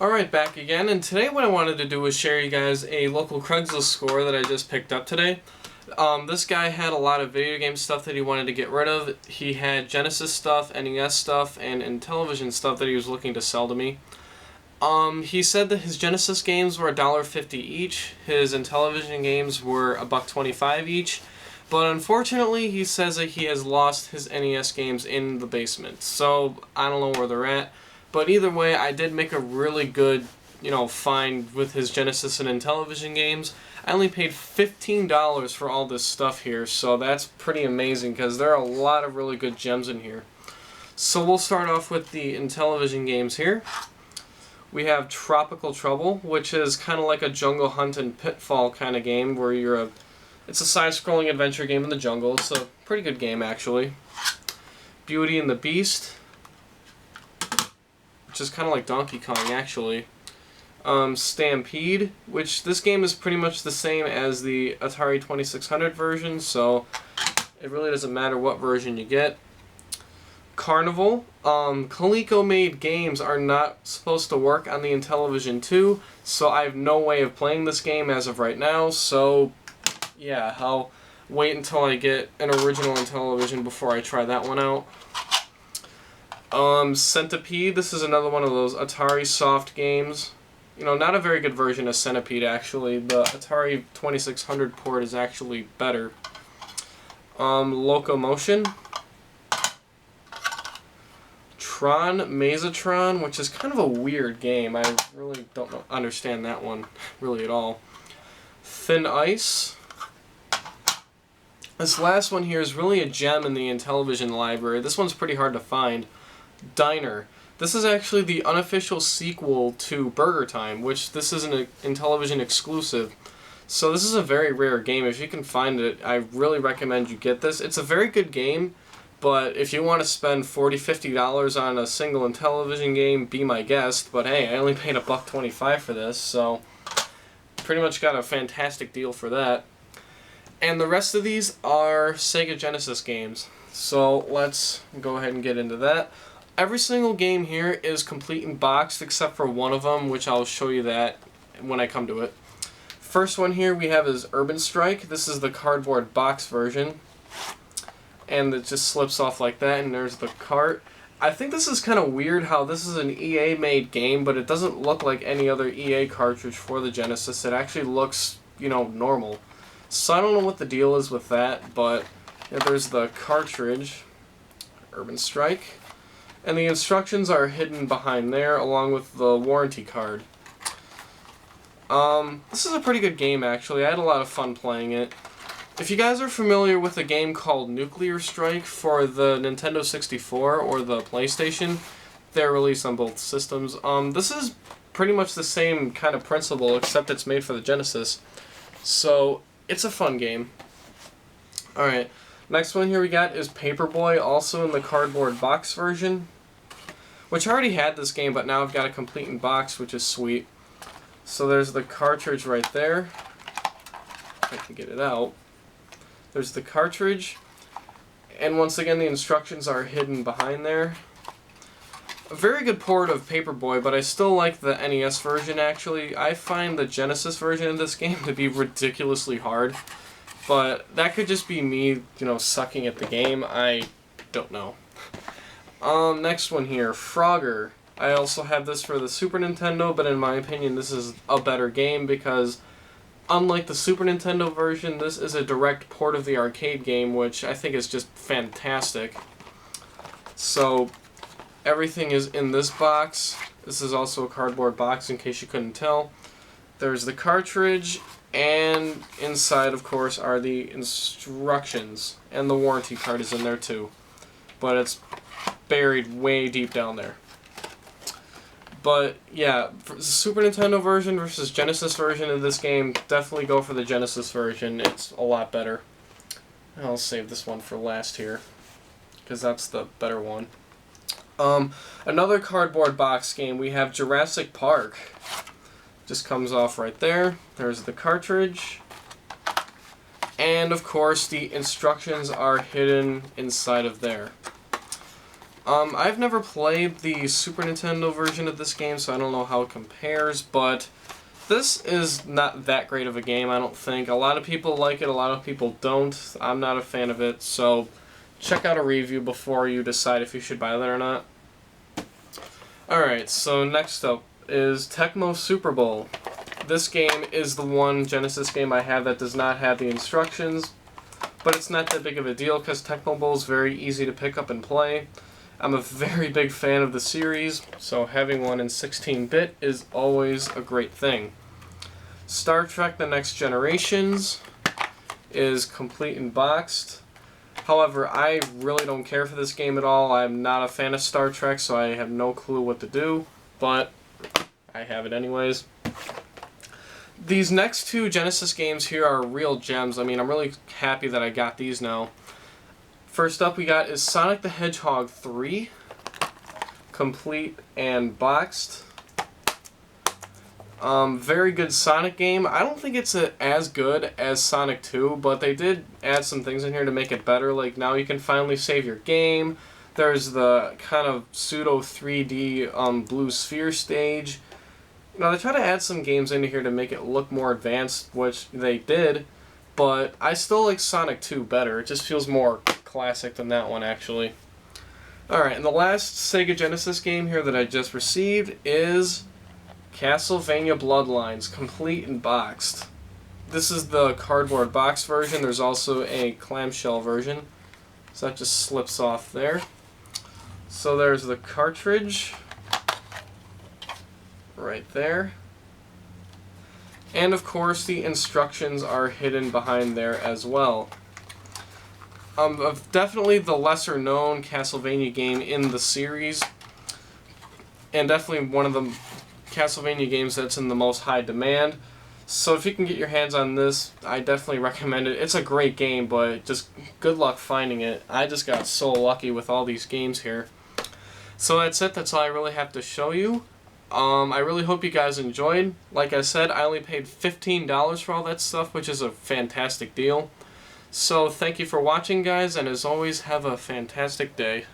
Alright, back again, and today what I wanted to do was share you guys a local Craigslist score that I just picked up today. This guy had a lot of video game stuff that he wanted to get rid of. He had Genesis stuff, NES stuff, and Intellivision stuff that he was looking to sell to me. He said that his Genesis games were $1.50 each, his Intellivision games were $1.25 each, but unfortunately he says that he has lost his NES games in the basement, so I don't know where they're at. But either way, I did make a really good, find with his Genesis and Intellivision games. I only paid $15 for all this stuff here, so that's pretty amazing because there are a lot of really good gems in here. So we'll start off with the Intellivision games here. We have Tropical Trouble, which is kind of like a Jungle Hunt and Pitfall kind of game where it's a side-scrolling adventure game in the jungle. It's a pretty good game, actually. Beauty and the Beast, which is kind of like Donkey Kong, actually. Stampede, which this game is pretty much the same as the Atari 2600 version, so it really doesn't matter what version you get. Carnival. Coleco-made games are not supposed to work on the Intellivision 2, so I have no way of playing this game as of right now, so yeah, I'll wait until I get an original Intellivision before I try that one out. Centipede, this is another one of those Atari soft games. Not a very good version of Centipede, actually. The Atari 2600 port is actually better. Locomotion. Tron Mazatron, which is kind of a weird game. I really don't understand that one really at all. Thin Ice. This last one here is really a gem in the Intellivision library. This one's pretty hard to find. Diner. This is actually the unofficial sequel to Burger Time, which this is an Intellivision exclusive. So this is a very rare game. If you can find it, I really recommend you get this. It's a very good game, but if you want to spend $40–50 on a single Intellivision game, be my guest. But hey, I only paid $1.25 for this, so pretty much got a fantastic deal for that. And the rest of these are Sega Genesis games. So let's go ahead and get into that. Every single game here is complete and boxed except for one of them, which I'll show you that when I come to it. First one here we have is Urban Strike. This is the cardboard box version. And it just slips off like that, and there's the cart. I think this is kind of weird how this is an EA-made game, but it doesn't look like any other EA cartridge for the Genesis. It actually looks, normal. So I don't know what the deal is with that, but there's the cartridge, Urban Strike. And the instructions are hidden behind there, along with the warranty card. This is a pretty good game, actually. I had a lot of fun playing it. If you guys are familiar with a game called Nuclear Strike for the Nintendo 64 or the PlayStation, they're released on both systems. This is pretty much the same kind of principle, except it's made for the Genesis. So, it's a fun game. Alright. Next one here we got is Paperboy, also in the cardboard box version, which I already had this game, but now I've got a complete in box, which is sweet. So there's the cartridge right there. If I can get it out. There's the cartridge, and once again the instructions are hidden behind there. A very good port of Paperboy, but I still like the NES version, actually. I find the Genesis version of this game to be ridiculously hard. But that could just be me, sucking at the game. I don't know. Next one here, Frogger. I also have this for the Super Nintendo, but in my opinion this is a better game because unlike the Super Nintendo version, this is a direct port of the arcade game, which I think is just fantastic. So, everything is in this box. This is also a cardboard box in case you couldn't tell. There's the cartridge, and inside, of course, are the instructions, and the warranty card is in there too. But it's buried way deep down there. But yeah, for the Super Nintendo version versus Genesis version of this game, definitely go for the Genesis version. It's a lot better. I'll save this one for last here, because that's the better one. Another cardboard box game, we have Jurassic Park. Just comes off right there. There's the cartridge. And of course the instructions are hidden inside of there. I've never played the Super Nintendo version of this game, so I don't know how it compares, but this is not that great of a game, I don't think. A lot of people like it, a lot of people don't. I'm not a fan of it, so check out a review before you decide if you should buy that or not. Alright, so next up is Tecmo Super Bowl. This game is the one Genesis game I have that does not have the instructions, but it's not that big of a deal because Tecmo Bowl is very easy to pick up and play. I'm a very big fan of the series, so having one in 16-bit is always a great thing. Star Trek The Next Generations is complete and boxed. However, I really don't care for this game at all. I'm not a fan of Star Trek, so I have no clue what to do, but I have it anyways. These next two Genesis games here are real gems. I mean, I'm really happy that I got these now. First up we got is Sonic the Hedgehog 3, complete and boxed. Very good Sonic game. I don't think it's as good as Sonic 2, but they did add some things in here to make it better. Like now you can finally save your game. There's the kind of pseudo 3D blue sphere stage. Now they try to add some games into here to make it look more advanced, which they did, but I still like Sonic 2 better. It just feels more classic than that one, actually. Alright, and the last Sega Genesis game here that I just received is Castlevania Bloodlines, complete and boxed. This is the cardboard box version. There's also a clamshell version, so that just slips off there. So there's the cartridge right there. And of course the instructions are hidden behind there as well. Definitely the lesser known Castlevania game in the series, and definitely one of the Castlevania games that's in the most high demand. So if you can get your hands on this, I definitely recommend it. It's a great game, but just good luck finding it. I just got so lucky with all these games here. So that's it. That's all I really have to show you. I really hope you guys enjoyed. Like I said, I only paid $15 for all that stuff, which is a fantastic deal. So thank you for watching, guys, and as always, have a fantastic day.